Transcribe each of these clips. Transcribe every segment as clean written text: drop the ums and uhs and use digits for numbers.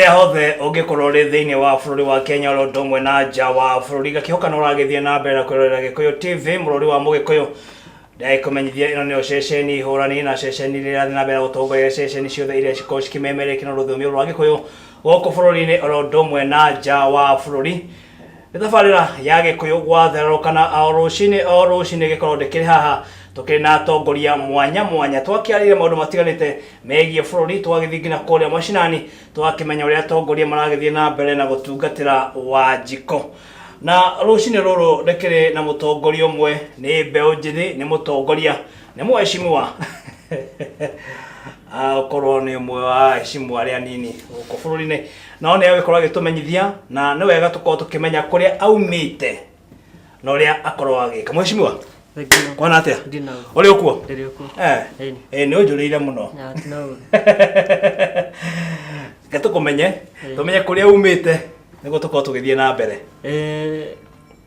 haria hothe ungikorwo ri thiini wa bururi wa Kenya ro ndumwe na nja wa bururi gakihoka no ragithie na mbere na kwirorera Gikuyu TV murori wa mugikuyu ndai kumenyithia ino ni ceceni hurani na ceceni rira na mbere gutongoria ceceni ciothe iria ciko cikimemereki na ruthiomi rwa Gikuyu goko bururi-ini ro ndumwe na nja wa bururi tabarira ya Gikuyu Gwathereruka na rucini gikorwo ndikiri haha tukiri na atongoria mwanya twakiarire maundu matiganite megie bururi twagithingina kuria mashinani twakimenya uria atongoria maragithie na mbere na gutungatira Wanjiko na rucini ruru ndikiri na mutongoria umwe ni mbeu njithi ni mutongoria ni mweshimiwa korwo ni umwe wa heshimwa aria nini uko bururi-ini no ni agikorwo agitumenyithia na ni wega tukorwo tukimenya kuria aumite na uria akorwo agika mweshimiwa kwana atia uri okuo ni unjuriire muno gatukumenye tumenye kuria umite niguo tukorwo tugithie na mbere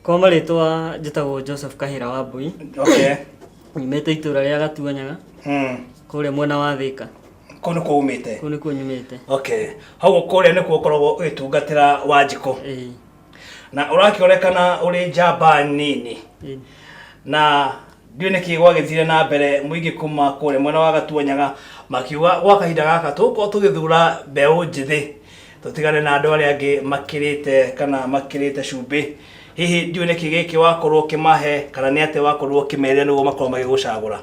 kwa maritwa njitagwo Joseph Kahira wa Mbui. Okay. Nyumite itura ria Gatuanyaga kuria mwena wa Thika. Kuni ko umite? Kuni ko nyumite. Okay. Hau kuria nikuo ukoragwo ugitungatira Wanjiko. Na urakionekana uri njamba nini. Na ndio niki gwagithire na mbere muingi kuma kuria mwena wa Gatuanyaga makiuga gwa kahinda gaka tuko tugithura mbeu njithi tutigane na andu aria angi makirite cumbi hihi ndio niki giki wakorwo kimahe kana ni ate wakorwo kimeria niguo makorwo magigucagura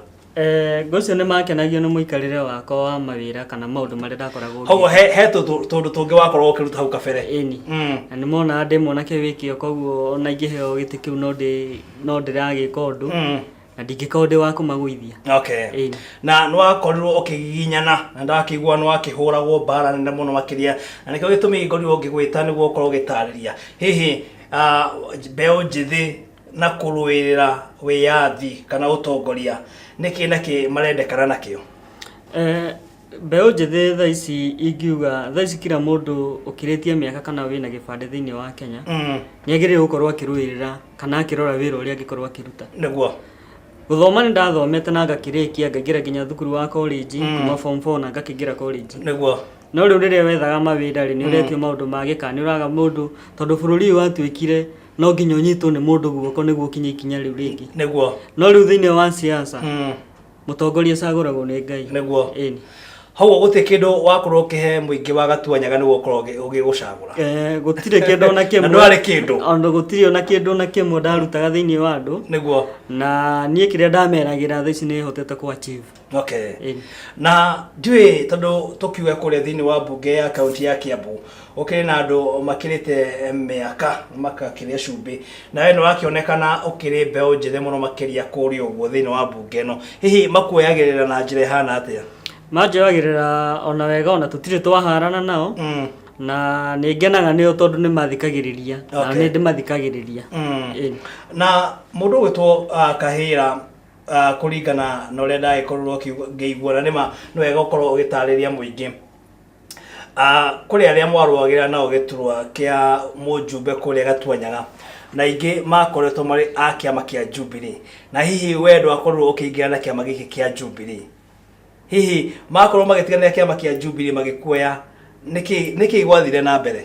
gocio ni makenagio ni muikarire wako wa mawira kana maundu maria ndakoragwo hogo he tundu tungi wakorwo ukiruta hau kabere na ni mona ndemo na kiwikio koguo ona ingiheo giti kiu no ndiragika undu na ndingikode wa kumagwithia. Okay. Na no akorirwo ukigiginyana na ndakigwa no akihuragwo bara nenda muno makiria na nikio gitumi ngorirwo ngigwita niguo ukorwo gitariria hihi mbeu njithi na kuruirira wiyathi kana utongoria niki marendekana nakio mbeu njithi tha ici ingiuga tha ici kila mundu ukiritie miaka kana wina gibande thiini wa Kenya ni agire gukorwo akiruirira kana akirora wira uria angikorwo akiruta niguo guthoma ni ndathomete na ngakirikia ngagira nginya thukuru wa college kuma form 4 na ngakigira college niguo no riu riria wethaga mawira ri ni uretio maundu magika ni uraga mundu tondu bururi watwikire no nginya unyitwo ni mundu guoko niguo kinye ikinya riu ringi niguo no riu thiini wa siasa mutongoria saguragwo ni Ngai niguo hau guti kindu wakorwo kihe muingi wa Gatuanyaga niguo ukorwo ugigucagura gutire kindu na kimwe ndo ari kindu ondo gutire ona kindu na kimwe ndarutaga thiini wa andu niguo na nie kiria ndameragira tha ici ni hotete ku achieve. Okay. Na ndui tondu tukiuga kuria thiini wa bunge ya kaunti ya Kiambu ukiri na andu makirite miaka makakiria cumbi na we no wakionekana ukiri mbeu njithi muno makiria kuria uguo thiini wa bunge no hihi makuoyagirira na njira hana atia majagirira ona wega ona tutire twaharana nao na ningenaga nio tondu ni mathikagiriria na ni ndimathikagiriria na mundu gwitwo Kahira kuringana na uria ndaikorwo ngeigua na nima no wega ukorwo ugitariria muingi kuri aria mwarwagira na ugiturwa kia Mujumbe kuria Gatuanyaga na ingi makoretwo mari akiama kia Jubilee na hihi wendo akorwo ukiingira na kiama giki kia Jubilee hihi makorwo magitigana kiama kia Jubilee magikuoya niki gwathire na mbere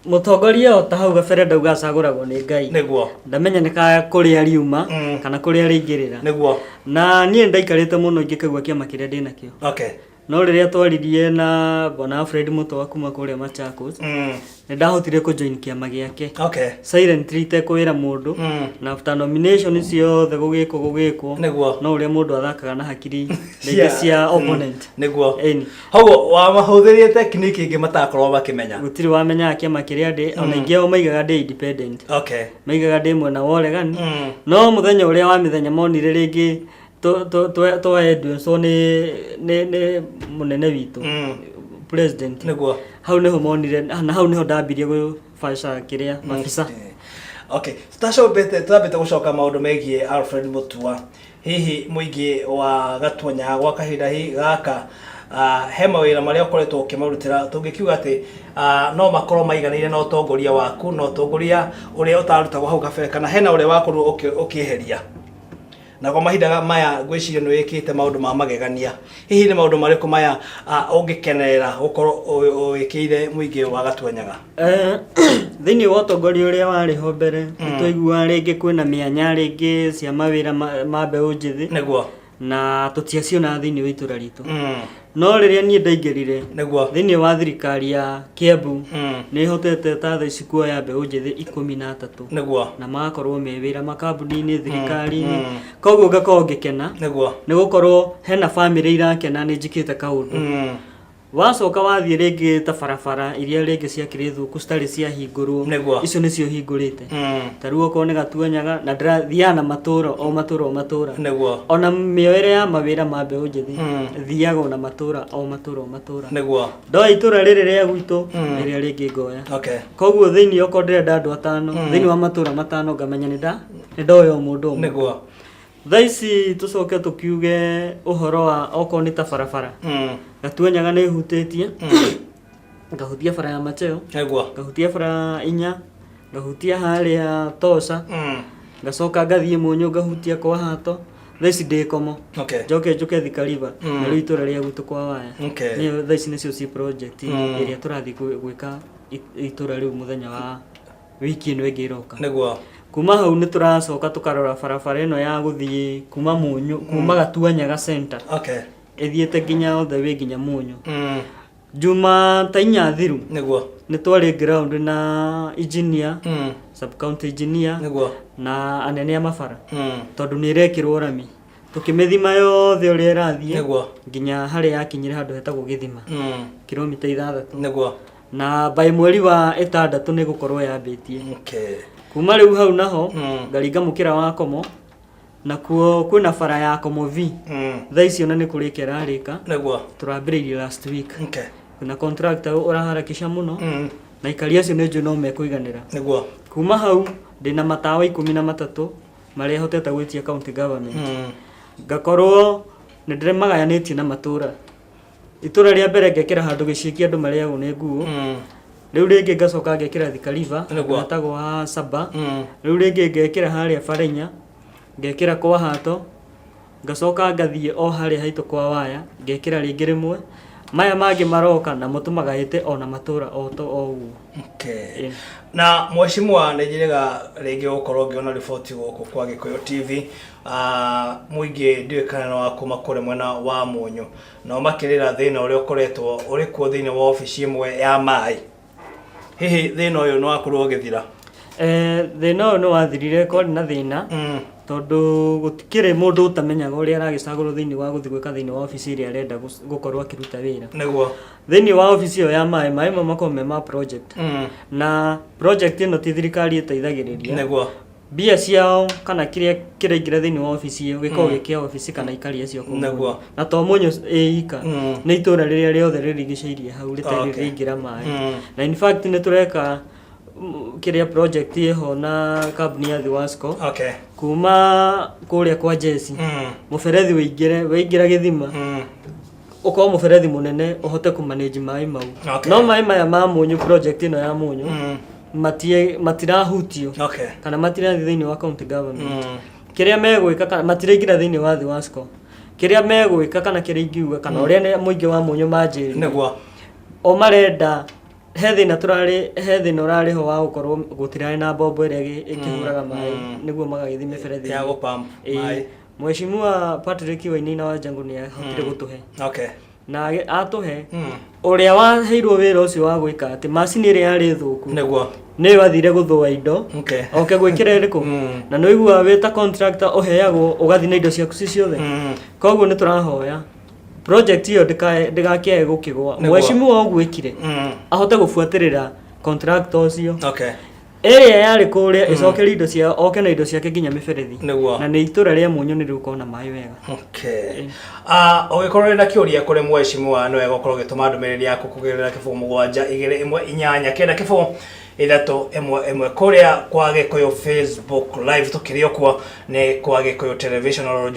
mutongoria ta hau gabere ndauga acaguragwo ni Ngai niguo ndamenya nika kuria riuma kana kuria ringirira niguo na nie ndaikarite muno ngikagwa kiama kiria ndina kio. Okay. No riria twaririe na bona Fred Mutoa kuma kuria Machakos ni ndahotire ku join kiama giake. Okay. Silently te kuira mundu na after nomination ciothe gugikwo niguo no uria mundu athakaga na hakiri ndege cia opponent niguo hau wa mahuthirie technique ingi matakorwo bakimenya gutiri wamenya kiama kiria ndi ona ingi o maigaga ndi independent. Okay. Maigaga ndi mwena wa uregani no muthenya uria wa mithenya monire ringi to edu so ni munene witu president niguo hau neho monire na hau neho ndambirie gufaica kiria mafisa. Okay, twabete gucoka maundu megie Alfred Mutua hihi muingi wa Gatuanyaga gwa kahinda gaka he mawira maria ukoretwo ukimarutira tungikiuga ati no makorwo maiganire na utongoria waku no utongoria uria utarutagwo hau kabere kana hena uria wakorwo ukieheria na kwa mahinda maya gwiciria no wikite maundu ma magegania hihi ni maundu mariko maya ungikenerera gukorwo wikire muingi wa Gatuanyaga thini wa utongoria uria wari ho mbere nitwaigua ringi kwina mianya ringi cia mawira ma mbeu njithi niguo na tutiaciona thini wa itura ritu no riria nie ndaingirire niguo thini wa thirikari ya Kiambu ni hotete ta tha ici kuoya mbeu njithi 13 niguo na magakorwo me wira makambuni-ini thirikari-ini koguo ngakorwo ngikena niguo ni gukorwo hena family irakena ni njikite kaundu wacoka wathie ringi ta barabara iria ringi ciakire thuku citari cia hingurwo icio nicio hingurite taruo ko ni Gatuanyaga na ndirathia na matura o matura ona mioere ya mawira ma mbeu njithi thiaga na matura o matura niguo ndo itura riri ria gwitu iria ringi ngoya koguo thini oko ndirenda andu atano thini wa matura matano ngamenya ni ndoyo mundu niguo thaici tucoke tukiuge uhoro wa oko ni ta barabara Gatuanyaga ni hutitie ngahutia bara ya Macheo ngahutia bara inya ngahutia haria Tosa ngacoka ngathie Munyu ngahutia kwa Hato thaici ndikomo njoke Thikariva na riu itura ria gwitu kwa waya ni thaici nicio ci project iria turathi gwika itura riu muthenya wa wiki ino ingi iroka kuma hau ni turacoka tukarora barabara ino ya guthie kuma Munyu kuma Gatuanyaga center ethiete nginya all the way nginya Munyu juma ta inya thiru ni twari ground na engineer sub county engineer na anene amabara tondu ni rekirwo rami tukimethima yothe uri irathie nginya hari yakinyire handu hetagwo Githima kilomita 6 na by mweri wa 6 ni gukorwo yambitie kuma riu hau naho ngaringa mukira wa Komo na kuo kwina bara ya Komo V thaici ona ni kurikera rika turambiririe last week kuna contractor uraharakisha muno na ikari acio ni no mekuiganira kuma hau ndina matawa 13 maria hoteta gwitia county government ngakorwo ni ndiremagayanĩtie na matura itura ria mbere ngekira handu gicikia andu maria go ne nguo riu ringi ngacoka ngekira Thikariva natagwo ha Saba riu ringi ngekira haria Farenya ngekira kwa Hato ngacoka ngathie o haria haitu kwa waya ngekira ringi rimwe maya mangi maroka na mutumagahite ona matura o to o na mweshimwa nejirega ringi gukorwo ngiona report guku kwa Gikuyu TV muingi ndiwekana wa kuma kure mwena wa Munyu na makirira thina uri ukoretwo uri kuo thina wa office imwe ya mai hihi thina uyu no akorwo githira thina uyu no wathirire ko na thina tondu gutikire mundu utamenyaga uria aragicagurwo thini wa guthi gwika thini wa office iria arenda gukorwo akiruta wira niguo thini wa office iyo ya mai makome ma project na project ino ti thirikari iteithagiriria niguo bia ciao kana kiria kiraingira thini wa office iyo giko gikia office kana ikari acio niguo na to Munyu ika ni itura riria riothe ririgiceirie hau ritairingira mai na in fact ni tureka kiria project iho na company ya Wasco kuma kuria kwa Jesse muferethi wingira Githima uko muferethi munene uhote ku manage mai mau no mai maya ma Munyu project ino ya Munyu matirahutio kana matirathi thini wa county government kiria megwika kana matiraingira thini wa Wasco kiria megwika kana kiria ingiuga kana uria muingi wa Munyu manjiri niguo o marenda hethina urari ho wa gukorwo gutirari na bombo iria ikihuraga mai niguo magagithie miberethi ya go pump mai Mheshimiwa Patrick Wainaina wa Jangu ni hotire gutuhe na atuhe uria waheirwo wira ucio wa gwika ati macini iria yari thuku niguo ni wathire guthua indo gwikira iriku na no igua wita contractor uheagwo ugathi na indo ciaku ciothe koguo ni turahoya project hiyo ndigakiae gukigwa Mheshimiwa ogwikire ahote gufuatirira contractor ucio area yari kuria icokeri indo cia oke na indo ciake nginya miberethi na ni itura ria Munyu ni rukona mai wega ogikorwo na kiuria kuri Mheshimiwa no ego korwo gituma ndumiriri yaku kugerera kifumu 7 2 1 8 9 kifumu 311 kuria kwa Gikuyu Facebook live tukirio kwa ni kwa Gikuyu Television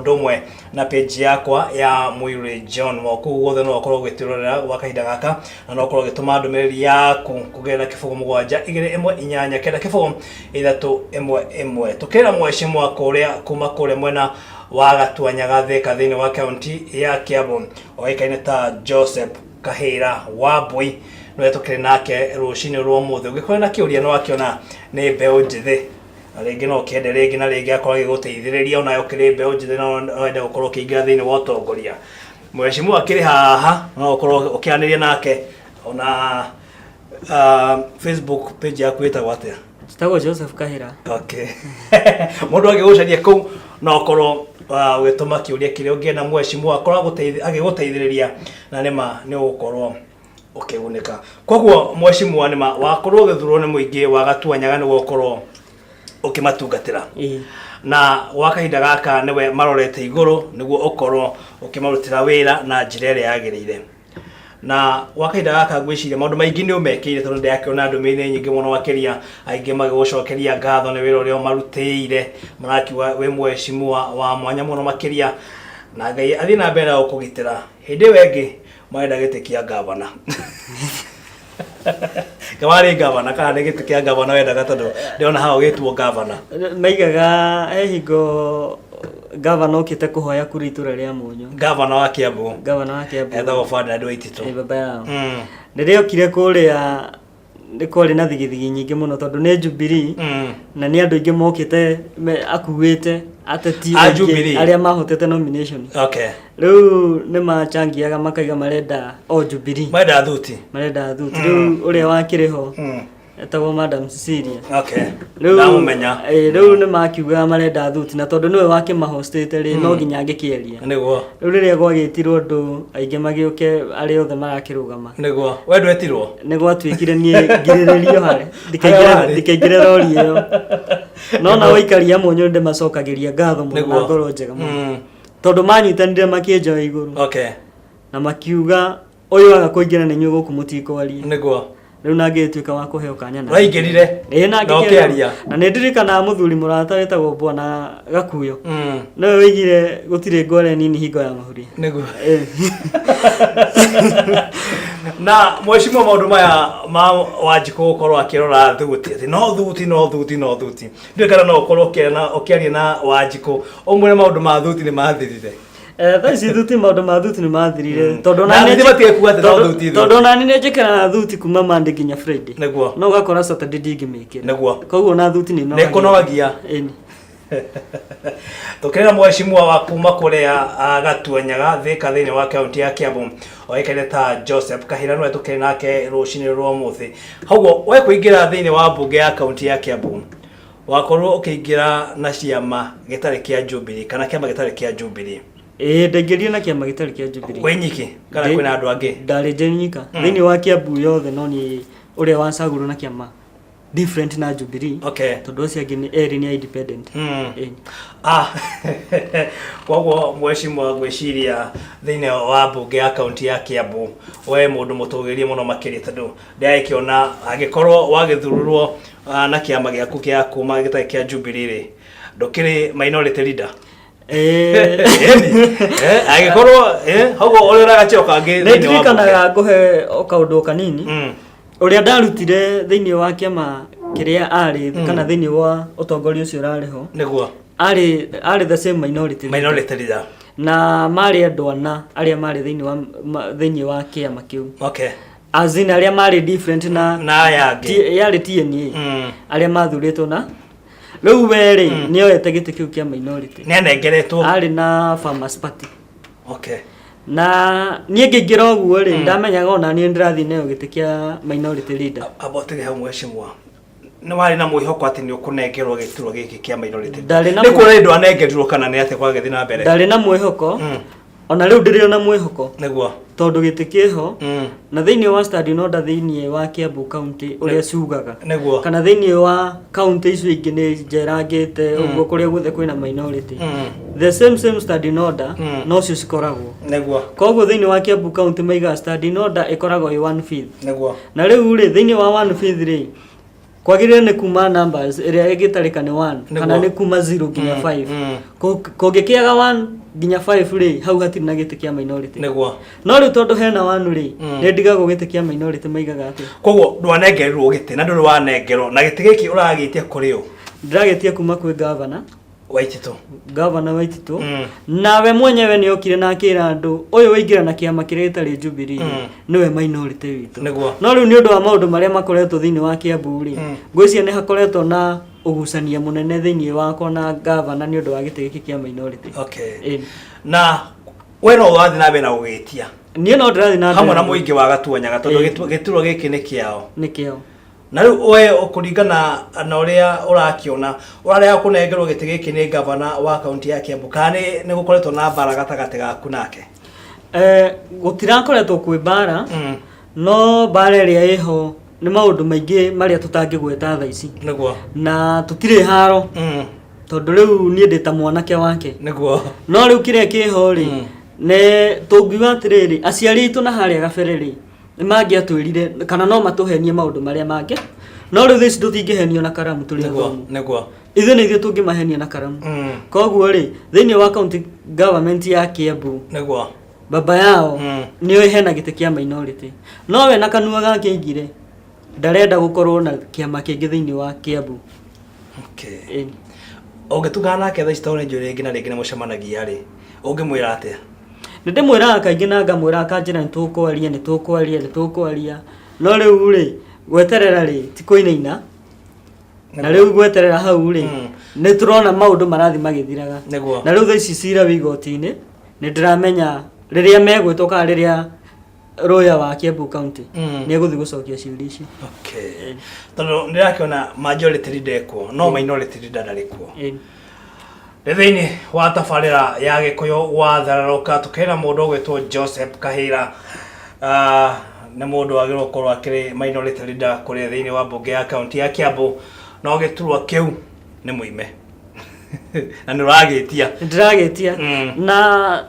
Domwe na page yakwa ya Muiruri Johnmo kuguothe no korwo gwitirorera wakahinda gaka na no korwo gituma ndumiriri yaku kugera kifugo mugwanja 218 kenda kifugo 311 tukira mweshimwa kuria kuma kuria mwena wa Gatuanyaga thini wa county ya Kiambu oikaine ta Joseph Kahira wabui no tukire nake rucini rwo muthe ugikora na kiuria no akiona ni mbeu njithi ringi no kiende ringi na ringi akora giguteithiriria ona yokire mbeu njithi no wenda gukorwo kiingira thini wa utongoria mweshimu akiri haha no gukorwo ukianiria nake ona Facebook page yaku itagwo atia Tago Joseph Kahira. Okay. Mundu agigucaria ku no korwo wituma kiuria kire ungienda mweshimu akora agiguteithiriria na nima ni ugukorwo ukiguneka. Koguo mweshimu nima wakorwo githurwo ni muingi wa Gatuanyaga ni gukorwo ukimatungatira. Na wakahinda gaka niwe marorete iguru niguo ukorwo ukimarutira wira na njira ire yagirire. Na wakahinda gaka gwiciria maundu maingi ni umekire tondu ndiakiona ndumire nyingi muno wakiria aingi magigucokeria ngatho ni wira uria marutire marakiwa we mweshimu wa mwanya muno makiria na Ngai athi na mbere ukugitira hindi wengi marenda gitikia gavana kamari gavana kana gitikia gavana wenda gatondu ndiona hao gitwo gavana maigaga ehingo gavana okite kuhoya kuri itura ria Munyo gavana wa Kiambu ethago banda andu aitito baba yao ndirio kire kuria ndikori na thigithigi nyingi muno tondu ni Jubilee na ni andu ingi mokite akuwite ateti aria mahotete nomination riu ni machangiaga makaiga marenda o Jubilee marenda thuti riu uria wakiriho etagwo Madam Cecilia riu ni makiuga marenda thuti na tondu niwe wake mahostete ri no nginya ngikieria niguo riu riria gwagitirwo ndu aingi magiuke ari othe marakirugama niguo we ndwetirwo ni gwatuikire nie ngiriririo hari ndikaingire rori iyo no na waikaria Munyo ndi macokagiria ngatho muno na ngoro njega muno tondu manyitanire makienja iguru na makiuga uyu aga kuingira ni nyugo kumutikoaria niguo riu nangituika wa kuheo kanya na raingirire na ngikiaria na nindirikana muthuri murata wetagwo bwana Gakuyu no wigire gutire ngore nini hingo ya mahuri niguo na mweshimu maundu maya ma Wanjiku gukorwo akirora thuti ati no thuti ndikana no ukorwo ukiaria na Wanjiku umwe maundu ma thuti ni mathirire thaisi thuti maundu ma thuti ni mathirire tondu nani ni njikara thuti kuma Monday nginya Friday niguo no gakora Saturday ndingimikira niguo koguo na thuti ni no nikunogagia tukira mweshimu wa kuma kuria Gatuanyaga thini wa county ya Kiambu oikaine ta Joseph Kahira no tukire nake rucini rwo muthi haugo we kuingira thini wa bunge ya county ya Kiambu wakorwo ukiingira na ciama gitari kia Jubilee kana kiama gitari kia Jubilee ndengerie na kiama gitari kia Jubilee wenyiki kana kwina andu angi ndari jenyika thini wa Kiambu yothe no ni uria wacaguru na kiama different na Jubilee tondu ucio angi ni eri ni independent koguo mweshimu gwiciria thini wa bunge ya county ya Kiambu we mundu mutugirie muno makiria tondu ndiaikiona agikorwo wagithururwo na kiama giaku kia kuma gitari kia Jubilee ri ndukiri minority leader agikorwo haugo urira gachoka ngi thini wa kana nguhe okaundu kanini uria ndarutire thini wa kiama kiria ari kana thini wa utongoria ucio rariho niguo ari the same minority leader na mari andu ana aria mari thini wa kiama kiu azina aria mari different na yari TNA aria mathuritwo na riu weri ni oyete giti kiu kia minority nenengeretwo ari na Farmers Party na nie ngingira oguo ri ndamenyaga ona nie ndirathi nayo giti kia minority leader abotige hau mweshimwa ni wari na mwihoko ati ni ukunengerwo gituro giki kia minority ni kuri ndu anengerirwo kana ni ate kwa githi na mbere ndari na mwihoko ona riu ndirio na mwihoko niguo tondu gitikiho na thiini wa study order thiini wa Kiambu county uria ciugaga kana thiini wa county icio ingi ni njerangite uguo kuria guthe kwina minority the same study order no cio cikoragwo koguo thiini wa Kiambu county maiga study order ikoragwo i 1/5 na riu ri thiini wa 1/5 ri kwagirire ni kuma numbers iria igitarika ni 1 kana ni kuma 0 nginya 5 kungikiaga 1 nginya 5 ri hau hatiri na giti kia minority no riu tondu hena 1 ri ni ndigagwo giti kia minority maigaga ati koguo ndwanengerwo giti na nduru wanengerwo na giti giki uragitia kurio ndiragetia kuma kwi governor Waititu nawe mwenyewe ni okire na akira andu uyu waingira na kiama kiretari Jubilee niwe minority witu no riu ni undu wa maundu maria makoretwo thiini wa Kiambu ri ngwiciria ni hakoretwo na ugucania munene thiini wako na governor ni undu wa giti giki kia minority na we no wathi na bena ugitia ni no ndirathi na hamwe na muingi wa Gatuanyaga tondu gituro giki ni kiao na riu we ukuringana na uria urakiona uraria kunengerwo giti giki ni governor wa county ya Kiambu kana ni gukoretwo na bara gatagati gaku nake gutirakoretwo kwi bara no bara iria iho ni maundu maingi maria tutangigweta tha ici na tutire haro tondu riu ni ndita mwanake wake no riu kiria kiho ri ne tungiwa atiriri aciari itu na haria gabereri mangiatwirire kana no matuhenie maundu maria mange no riu thici tutingihenio na karamu turi niguo ithe ni ithe tungimahenia na karamu koguo ri thiini wa county government ya Kiambu niguo baba yao ni hena giti kia minority no we na kanua gake ingire ndarenda gukorwo na kiama kingi thiini wa Kiambu ugitugana nake tha istone njuri ingi na ringi ni mucemanagia ri ungimwira atia ndimwira kaingi na ngamwira kanjira nitukwaaria no riu ri gweterera ri ti kuinaina na riu gweterera hau ri ni turona maundu marathi magithiraga na riu thaici cira wigoti-ini ni ndiramenya riria megwitoka riria roya wa Kiambu county ni eguthi gucokia ciuri ici tondu ndirakiona majority leader no minority leader ndarikuo thiini wa tabarira ya Gikuyu Gwathereruka tukena mundu ugwitwo Joseph Kahira ni mundu agirwo gukorwo akiri minority leader kuri thiini wa bunge ya county ya Kiambu no giturwa kiu ni muime na ndiragetia na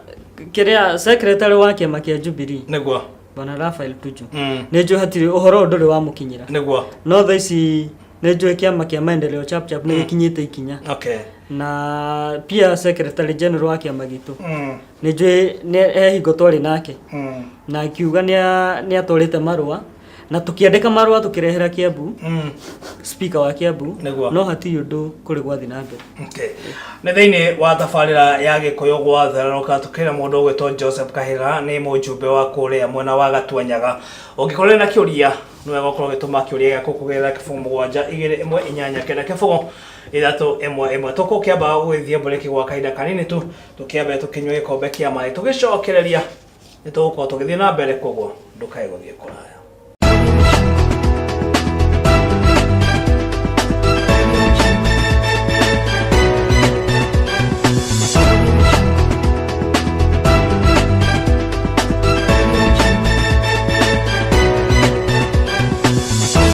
kiria secretary wa kiama kia Jubilee niguo bana Rafael Tuju ni njo hatiri uhoro nduri wa mukinyira niguo no thaici ni njo kiama kia maendeleo chap ni gikinyite ikinya na pia secretary general wa kiama gitu ni njo ni hingo twari nake na akiuga ni atwarite marua na tukiandika marua tukirehera Kiambu speaker wa Kiambu no hati undu kuri gwathi na mbere ne thiini wa tabarira ya Gikuyu Gwathereruka tukira mundu ugwitwo Joseph Kahira ni mujumbe wa kuria mwena wa Gatuanyaga ungikorera na kiuria no egokoro gituma kiuria gako kugerera kifungu 7 kenda kifungu 3 tukukiamba gwithia bureki gwa kaida kanini tu tukiamba tukinywe gikombe kia mai tugicokereria nitugukorwo tugithie na mbere koguo ndukae guthie kuraya.